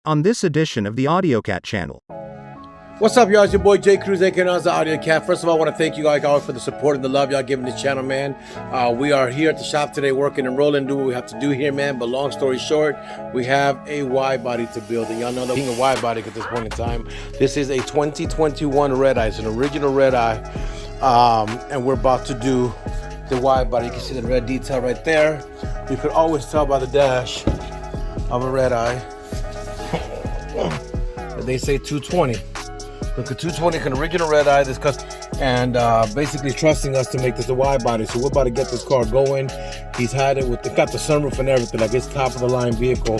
on this edition of the AUDIOZONE channel. What's up, y'all? It's your boy Jay Cruz, aka the AUDIOZONE. First of all, I want to thank you guys all for the support and the love y'all giving this channel, man. We are here at the shop today working and rolling, do what we have to do here, man. But long story short, we have a wide body to build. And y'all know that being a wide body at this point in time, this is a 2021 Redeye. It's an original Redeye. And we're about to do the wide body. You can see the red detail right there. You could always tell by the dash of a Redeye that they say 220. Look at 220, an original Redeye, this and basically trusting us to make this a wide body. So we're about to get this car going. He's had it with, got the sunroof and everything, like it's top of the line vehicle.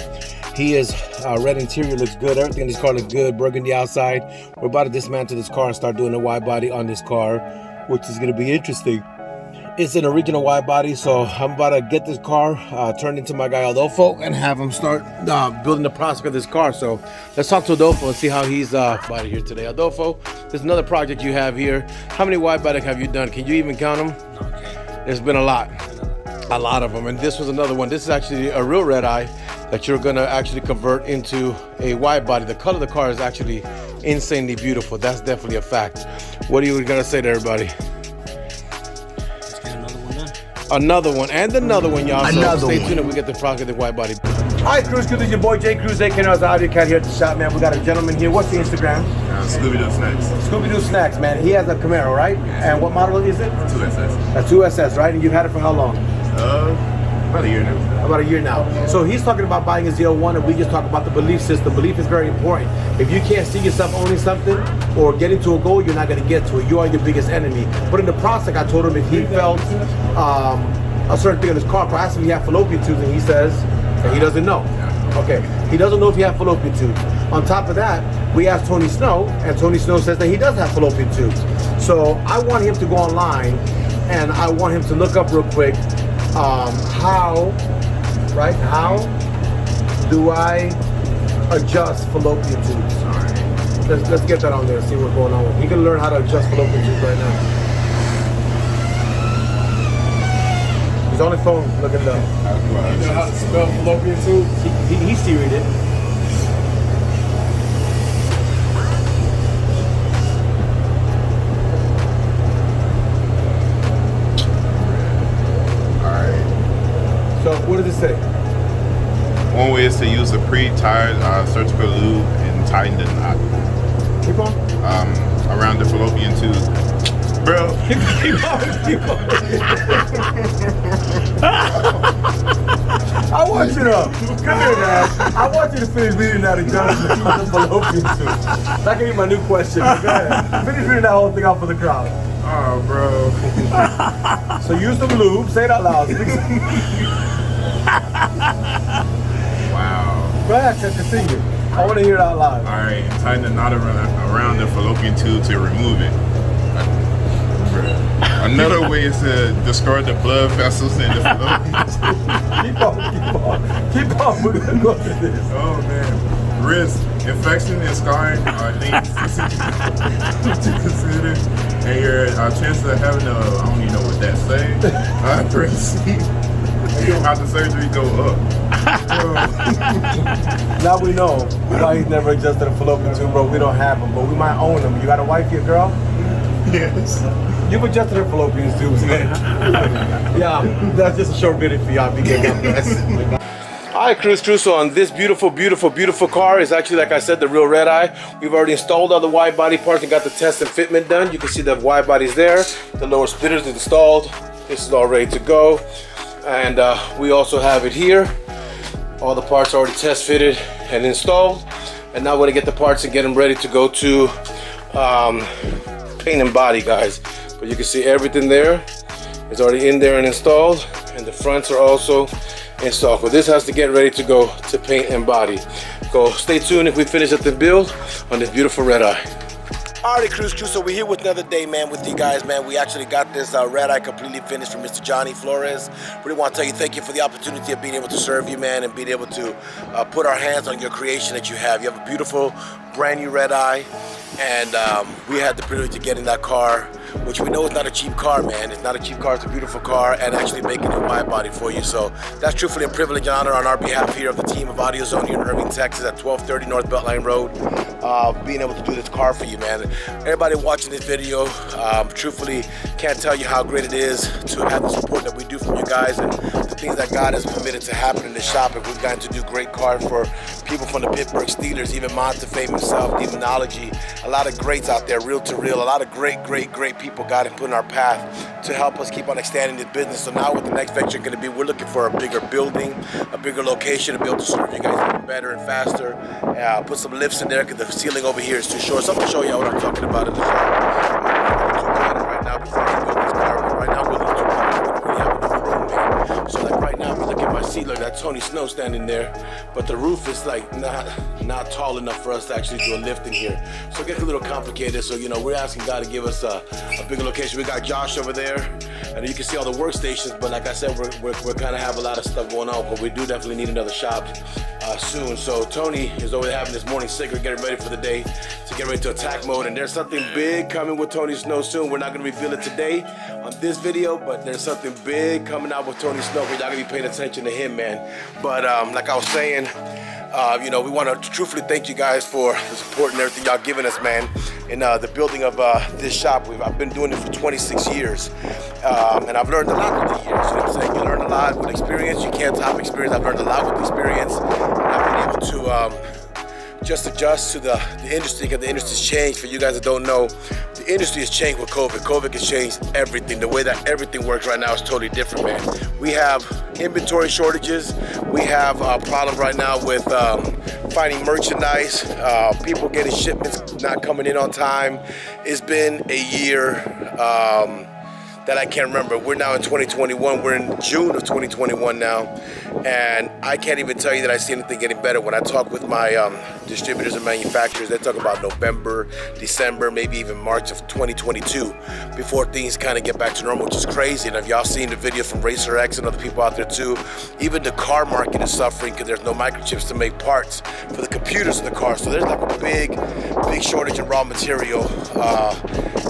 He is, red interior looks good, everything in this car looks good, burgundy outside. We're about to dismantle this car and start doing a wide body on this car, which is gonna be interesting. It's an original wide body, so I'm about to get this car turned into my guy Adolfo and have him start building the process of this car. So let's talk to Adolfo and see how he's body here today. Adolfo, there's another project you have here. How many wide body have you done? Can you even count them? Okay. There's been a lot of them, and this was another one. This is actually a real Redeye that you're gonna actually convert into a wide body. The color of the car is actually insanely beautiful. That's definitely a fact. What are you gonna say to everybody? Another one and another one, y'all. So stay tuned and we get the product of the wide body. All right, Cruz, this is your boy Jay Cruz, aka the AUDIOZONE here at the shop, man. We got a gentleman here. What's the Instagram? Scooby-Doo Snacks. Scooby-Doo Snacks, man. He has a Camaro, right? And what model is it? 2SS. A 2SS, right? And you've had it for how long? About a year now. About a year now. So he's talking about buying a Z01, and we just talk about the belief system. Belief is very important. If you can't see yourself owning something or getting to a goal, you're not going to get to it. You are your biggest enemy. But in the process, I told him if he felt a certain thing in his car, I asked him if he had fallopian tubes, and he says that he doesn't know. Okay, he doesn't know if he had fallopian tubes. On top of that, we asked Tony Snow, and Tony Snow says that he does have fallopian tubes. So I want him to go online, and I want him to look up real quick how do I adjust fallopian tubes? All right. Let's get that on there and see what's going on with him. He can learn how to adjust fallopian tubes right now. He's on his phone looking it up. You know how to spell fallopian tubes? He seried it. So what does it say? One way is to use a pre-tied surgical lube and tighten the knot. Keep on. Around the fallopian tube. Bro. Keep on. I want you to, come here, man. I want you to finish reading that adjustment on the fallopian tube. That can be my new question. Go ahead. Finish reading that whole thing out for the crowd. Oh, bro. So use some lube. Say it out loud. Wow. Go ahead, continue. I want to hear it out loud. All right, tighten the knot around the fallopian tube to remove it. Another way is to discard the blood vessels in the fallopian tube. Keep on. We're going to go through this. Oh, man. Risk. Infection and scarring are linked to consider. And your chances of having I don't even know what that say, pregnancy after surgery go up. Now we know why he's never adjusted a fallopian tube, bro. We don't have them, but we might own them. You got a wife, your girl? Yes. You've adjusted her fallopian tubes, man. Yeah, that's just a short video for y'all. Be good, God bless. All right, Cruz, so on this beautiful car is actually, like I said, the real Redeye. We've already installed all the wide body parts and got the test and fitment done. You can see the wide body's there. The lower splitters is installed. This is all ready to go. And we also have it here. All the parts are already test fitted and installed. And now we're gonna get the parts and get them ready to go to paint and body, guys. But you can see everything there is already in there and installed. And the fronts are also installed. But this has to get ready to go to paint and body. Go stay tuned if we finish up the build on this beautiful Redeye. Alrighty, Cruz, so we're here with another day, man, with you guys, man. We actually got this Redeye completely finished from Mr. Johnny Flores. Really want to tell you thank you for the opportunity of being able to serve you, man, and being able to put our hands on your creation that you have. You have a beautiful, brand new Redeye. and we had the privilege of getting that car, which we know is not a cheap car, man. It's not a cheap car, it's a beautiful car, and actually making a wide body for you. So that's truthfully a privilege and honor on our behalf here of the team of AUDIOZONE here in Irving, Texas at 1230 North Beltline Road. Being able to do this car for you, man. Everybody watching this video, truthfully can't tell you how great it is to have the support that we do from you guys and the things that God has permitted to happen in the shop. And we've gotten to do great cars for people from the Pittsburgh Steelers, even Montefame himself, Demonology, a lot of greats out there, REELTOREAL, a lot of great people God has put in our path to help us keep on expanding this business. So now with the next venture going to be, we're looking for a bigger building, a bigger location to be able to serve you guys even better and faster. Put some lifts in there because the ceiling over here is too short. So I'm going to show you what I'm talking about in the shop. Right now, before I build this car, but right now we're a little too quiet. We don't really have enough room, man. So like right now, if you look at my sealer, that's Tony Snow standing there, but the roof is like not tall enough for us to actually do a lift in here. So it gets a little complicated. So, you know, we're asking God to give us a bigger location. We got Josh over there, and you can see all the workstations, but like I said, we're kind of have a lot of stuff going on, but we do definitely need another shop soon. So Tony is over there having this morning cigarette, getting ready for the day to get ready to attack mode, and there's something big coming with Tony Snow soon. We're not going to reveal it today on this video, but there's something big coming out with Tony Snow. Y'all going to be paying attention to him, man. But like I was saying, you know, we want to truthfully thank you guys for the support and everything y'all giving us, man, in the building of this shop. I've been doing it for 26 years, and I've learned a lot with the years. You know what I'm saying? You learn a lot with experience. You can't top experience. I've learned a lot with experience, and I've been able to just adjust to the industry, because the industry's changed. For you guys that don't know, the industry has changed with COVID. COVID has changed everything. The way that everything works right now is totally different, man. We have inventory shortages. We have a problem right now with finding merchandise, people getting shipments not coming in on time. It's been a year that I can't remember. We're now in 2021. We're in June of 2021 now, and I can't even tell you that I see anything getting better. When I talk with my distributors and manufacturers, they talk about November, December, maybe even March of 2022 before things kind of get back to normal, which is crazy. And if y'all seen the video from Racer X and other people out there too, even the car market is suffering because there's no microchips to make parts for the computers in the car. So there's like a big shortage of raw material,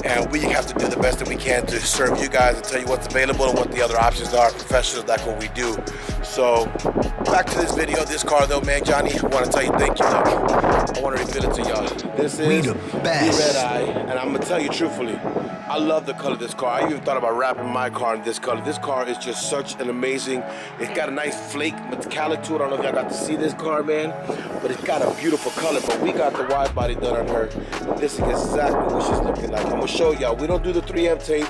and we have to do the best that we can to serve you guys and tell you what's available and what the other options are. Professionals, that's what we do. So back to this video. This car though, man, Johnny, I want to tell you thank you. Look, I want to reveal it to y'all. This is the Redeye, and I'm gonna tell you truthfully, I love the color of this car. I even thought about wrapping my car in this color. This car is just such an amazing, it's got a nice flake metallic to it. I don't know if y'all got to see this car, man, but it's got a beautiful color. But we got the wide body done on her. This is exactly what she's looking like. I'm gonna show y'all. We don't do the 3M tape.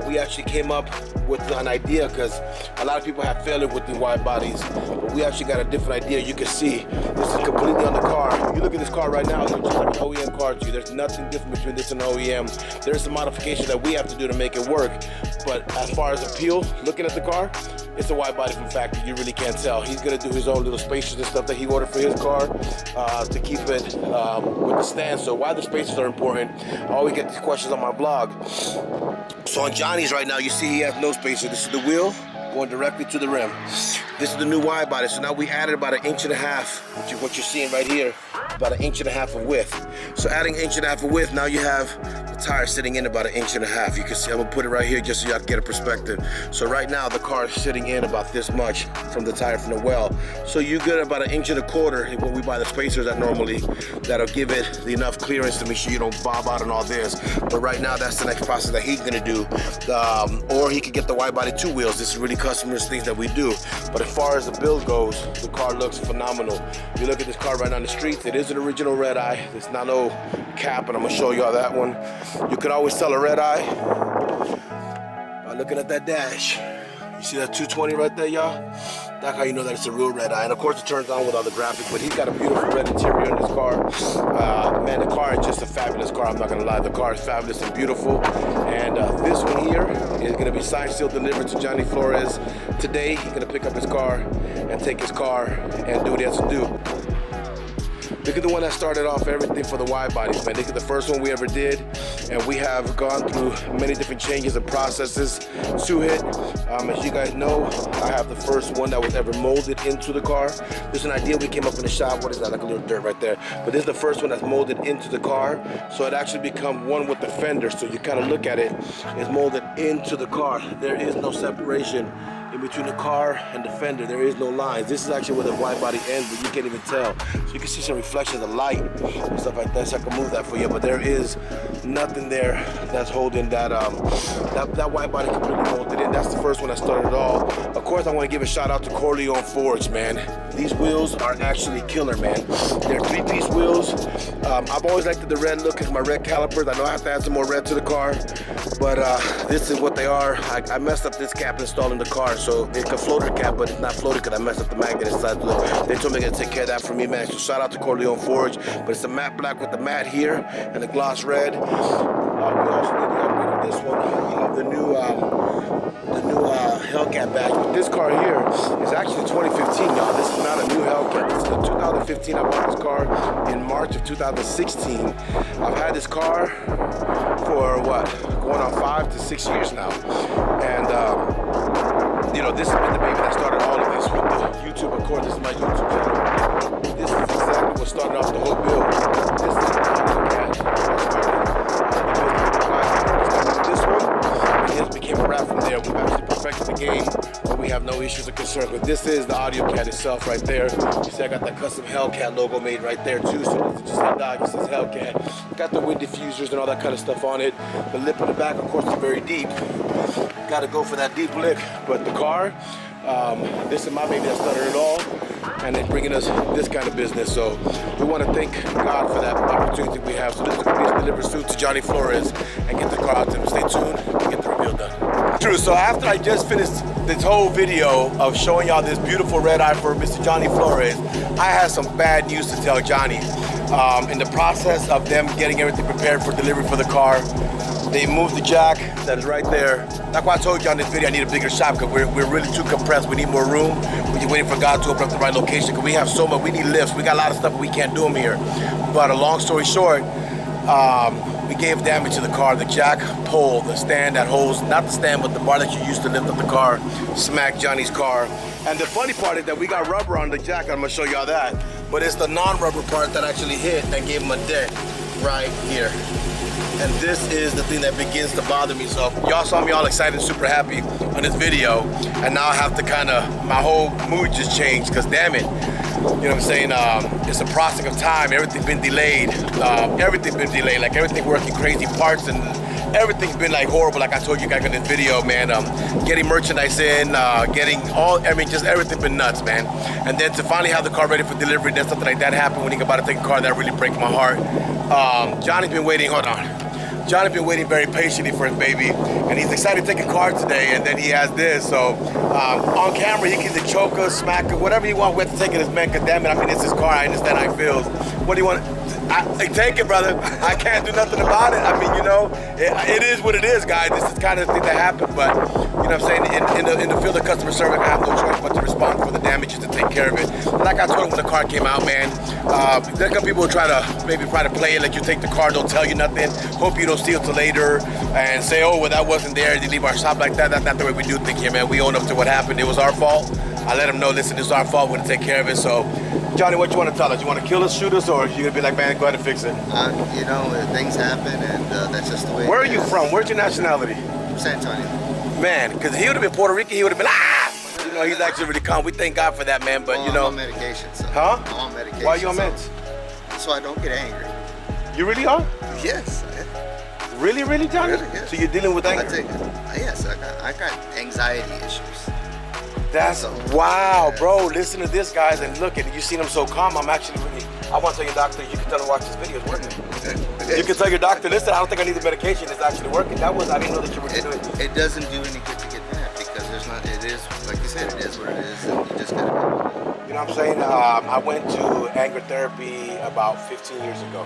We actually came up with an idea because a lot of people have failure with the wide bodies, but we actually got a different idea. You can see this is completely on the car. You look at this car right now, it's just like an OEM car to you. There's nothing different between this and an OEM. There's some modifications that we have to do to make it work, but as far as appeal, looking at the car, it's a wide body from factory. You really can't tell. He's gonna do his own little spacers and stuff that he ordered for his car to keep it with the stand. So why the spacers are important, I always get these questions on my blog. So on Johnny's right now, you see he has no spacer. This is the wheel going directly to the rim. This is the new wide body. So now we added about 1.5 inches, which is what you're seeing right here, about 1.5 inches of width. So adding 1.5 inches of width, now you have the tire sitting in about 1.5 inches. You can see, I'm gonna put it right here just so y'all can get a perspective. So right now the car is sitting in about this much from the tire from the well. So you get about 1.25 inches when we buy the spacers that normally, that'll give it enough clearance to make sure you don't bob out and all this. But right now that's the next process that he's gonna do. Or he could get the wide body 2 wheels. This is really customers things that we do. But as far as the build goes, the car looks phenomenal. You look at this car right on the streets, it is an original Redeye. It's not no cap, and I'm gonna show y'all that one. You can always tell a Redeye by looking at that dash. You see that 220 right there, y'all? That's how you know that it's a real Redeye. And of course it turns on with all the graphics, but he's got a beautiful red interior in this car. Man, the car is just a fabulous car, I'm not gonna lie. The car is fabulous and beautiful. And this one here is gonna be signed, sealed, delivered to Johnny Flores today. He's gonna pick up his car and take his car and do what he has to do. Look at the one that started off everything for the wide bodies, man. Look at the first one we ever did, and we have gone through many different changes and processes to it. As you guys know, I have the first one that was ever molded into the car. There's an idea we came up in the shop. What is that? Like a little dirt right there. But this is the first one that's molded into the car, so it actually become one with the fender. So you kind of look at it, it's molded into the car. There is no separation in between the car and the fender. There is no lines. This is actually where the wide body ends, but you can't even tell. So you can see some reflections of light and stuff like that. So I can move that for you, but there is nothing there that's holding that that wide body completely molded in. That's the first one that started it all. Of course, I want to give a shout out to Cooley on Forge, man. These wheels are actually killer, man. They're 3-piece wheels. I've always liked the red look because my red calipers. I know I have to add some more red to the car, but this is what they are. I messed up this cap installed in the car. So it's a floater cap, but it's not floated because I messed up the magnet inside. They told me to take care of that for me, man. So shout out to Corleone Forge. But it's a matte black with the matte here and the gloss red. We also need to upgrade this one. The new HELLCAT badge. But this car here is actually 2015, y'all. This is not a new HELLCAT. This is a 2015. I bought this car in March of 2016. I've had this car for what? Going on 5 to 6 years now. And you know, this has been the baby that started all of this with the YouTube. Of course, this is my YouTube channel. This is exactly what started off the whole build. This is the HELLCAT. This one, and it became a wrap from there. We've actually perfected the game, but we have no issues or concerns. But this is the AUDIOZONE itself right there. You see, I got that custom HELLCAT logo made right there too. So it's just Redeye, it says HELLCAT. Got the wind diffusers and all that kind of stuff on it. The lip in the back, of course, is very deep. Got to go for that deep lick. But the car, this is my baby that started it all, and it's bringing us this kind of business. So we want to thank God for that opportunity we have. So this is going to be delivered soon to Johnny Flores and get the car out to him. Stay tuned and get the reveal done. True. So after I just finished this whole video of showing y'all this beautiful red eye for Mr. Johnny Flores, I had some bad news to tell Johnny. In the process of them getting everything prepared for delivery for the car, they moved the jack that is right there. That's why I told you on this video I need a bigger shop, because we're really too compressed. We need more room. We're waiting for God to open up the right location, because we have so much. We need lifts. We got a lot of stuff, but we can't do them here. But a long story short, we gave damage to the car. The jack pole, the stand that holds, not the stand, but the bar that you use to lift up the car, smacked Johnny's car. And the funny part is that we got rubber on the jack. I'm gonna show y'all that. But it's the non-rubber part that actually hit and gave him a dent right here. And this is the thing that begins to bother me. So y'all saw me all excited, super happy on this video, and now I have to my whole mood just changed, because damn it, you know what I'm saying, it's a process of time. Everything's been delayed, like everything working crazy parts, and everything's been like horrible, like I told you guys in this video, man. Getting merchandise in, just everything's been nuts, man. And then to finally have the car ready for delivery, then something like that happened when he about to take a car, that really breaks my heart. Johnny's been waiting, hold on. Johnny's been waiting very patiently for his baby, and he's excited to take a car today, and then he has this. So on camera, he can choke us, smack us, whatever he wants. We have to take it as men, because damn it, I mean, it's his car. I understand how he feels. What do you want? Take it, brother. I can't do nothing about it. I mean, you know, it is what it is, guys. This is kind of the thing that happened, but you know what I'm saying? In the field of customer service, I have no choice but to respond for the damages, to take care of it. Like I told him when the car came out, man, there come people who try to play it, like you take the car, don't tell you nothing, hope you don't see it till later, and say, oh, well, that wasn't there, they leave our shop like that. That's not the way we do things here, man. We own up to what happened. It was our fault. I let him know, listen, it's our fault, we're gonna take care of it. So, Johnny, what you want to tell us? You want to kill us, shoot us, or you gonna be like, man, go ahead and fix it? You know, things happen, and that's just the way. Where are you from? Where's your nationality? San Antonio. Man, because he would have been Puerto Rican, he would have been, ah! You know, he's actually really calm. We thank God for that, man, but well, you know. I'm on medication, so. Huh? I'm on medication. Why are you on meds? So I don't get angry. You really are? Yes. Really, really, Johnny? Really, yes. So you're dealing with anger? Yes, I got anxiety issues. That's wow, bro. Listen to this, guys, and look at it. You seen him so calm. I'm actually really. I want to tell your doctor. You can tell him watch this video. It's working. You can tell your doctor, listen, I don't think I need the medication. It's actually working. I didn't know that you were doing it. It doesn't do any good to get mad, because there's not. It is, like you said, it is what it is, and you just gotta go. You know what I'm saying? I went to anger therapy about 15 years ago.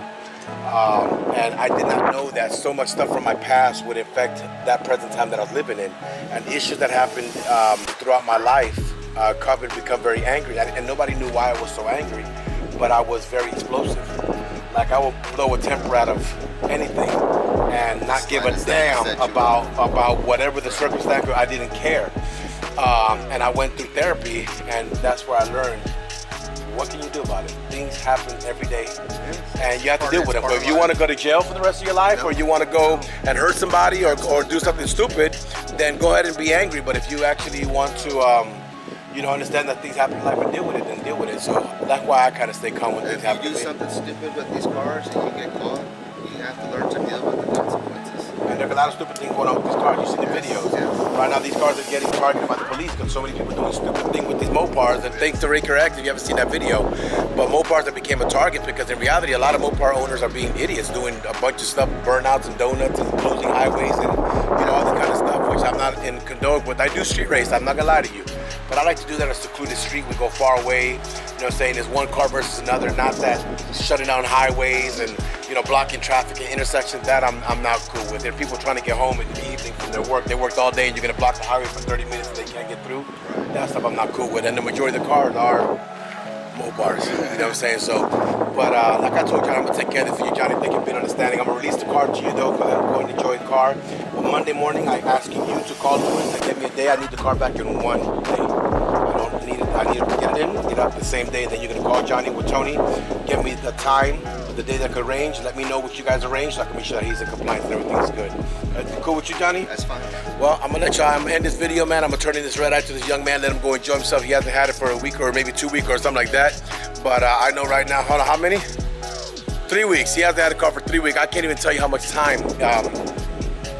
And I did not know that so much stuff from my past would affect that present time that I was living in, and issues that happened throughout my life caused me to become very angry, and nobody knew why I was so angry. but I was very explosive. Like I would blow a temper out of anything and not give a damn about whatever the circumstance. I didn't care. And I went through therapy, and that's where I learned, what can you do about it? Things happen every day, and you have to deal with it. But if you want to go to jail for the rest of your life, or you want to go and hurt somebody or do something stupid, then go ahead and be angry. But if you actually want to, you know, understand that things happen in life and deal with it, then deal with it. So that's why I kind of stay calm when things happen. If you do something stupid with these cars and you get caught, you have to learn to deal with the consequences. And there's a lot of stupid things going on with these cars. You see the videos. Right now, these cars are getting targeted by the police because so many people doing stupid things with these mopars. And thanks to Raker X, if you haven't seen that video, but mopars that became a target because in reality, a lot of mopar owners are being idiots, doing a bunch of stuff, burnouts and donuts and closing highways and all this kind of stuff, which I'm not in condone with. I do street race. I'm not gonna lie to you. But I like to do that on a secluded street. We go far away, you know what I'm saying? There's one car versus another, not that shutting down highways and, you know, blocking traffic and intersections. That I'm not cool with. There are people trying to get home in the evening from their work. They worked all day and you're gonna block the highway for 30 minutes and they can't get through. That stuff I'm not cool with. And the majority of the cars are mopars, you know what I'm saying? So, but like I told you, I'm gonna take care of it for you, Johnny. Thank you for being understanding. I'm gonna release the car to you though, because I'm going to enjoy the car. On Monday morning, I'm asking you to call Lewis and give me a day. I need the car back in one day. I need to get it in, get up the same day. Then you're gonna call Johnny with Tony, give me the time, the day that I could arrange. Let me know what you guys arrange so I can make sure that he's in compliance and everything's good. Cool with you, Johnny? That's fine. Well, I'm gonna let y'all. I'm gonna end this video, man. I'm gonna turn in this Redeye to this young man. Let him go enjoy himself. He hasn't had it for a week or maybe 2 weeks or something like that. But I know right now. Hold on, how many? 3 weeks. He hasn't had a car for 3 weeks. I can't even tell you how much time.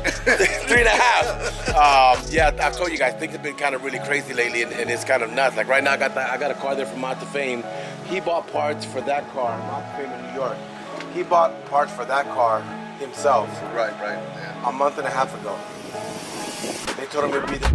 3.5. Yeah, I've told you guys, things have been kind of really crazy lately, and it's kind of nuts. Like right now, I got a car there from Mount to Fame. He bought parts for that car, Mount to Fame in New York. He bought parts for that car himself. Right, yeah. A month and a half ago. They told him it'd be the